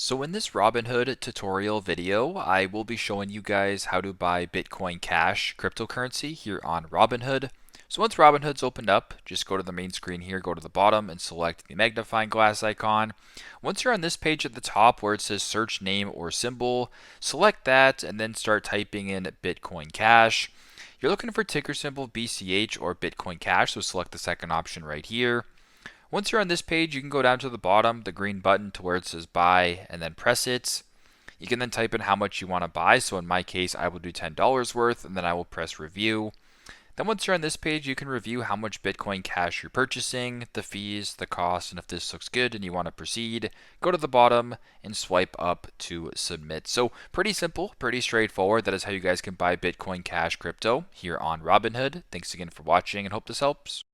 So in this Robinhood tutorial video, I will be showing you guys how to buy Bitcoin Cash cryptocurrency here on Robinhood. So once Robinhood's opened up, just go to the main screen here, go to the bottom and select the magnifying glass icon. Once you're on this page at the top where it says search name or symbol, select that and then start typing in Bitcoin Cash. You're looking for ticker symbol BCH or Bitcoin Cash, so select the second option right here. Once you're on this page, you can go down to the bottom, the green button to where it says buy, and then press it. You can then type in how much you want to buy. So in my case, I will do $10 worth, and then I will press review. Then once you're on this page, you can review how much Bitcoin Cash you're purchasing, the fees, the cost, and if this looks good and you want to proceed, go to the bottom and swipe up to submit. So pretty simple, pretty straightforward. That is how you guys can buy Bitcoin Cash crypto here on Robinhood. Thanks again for watching and hope this helps.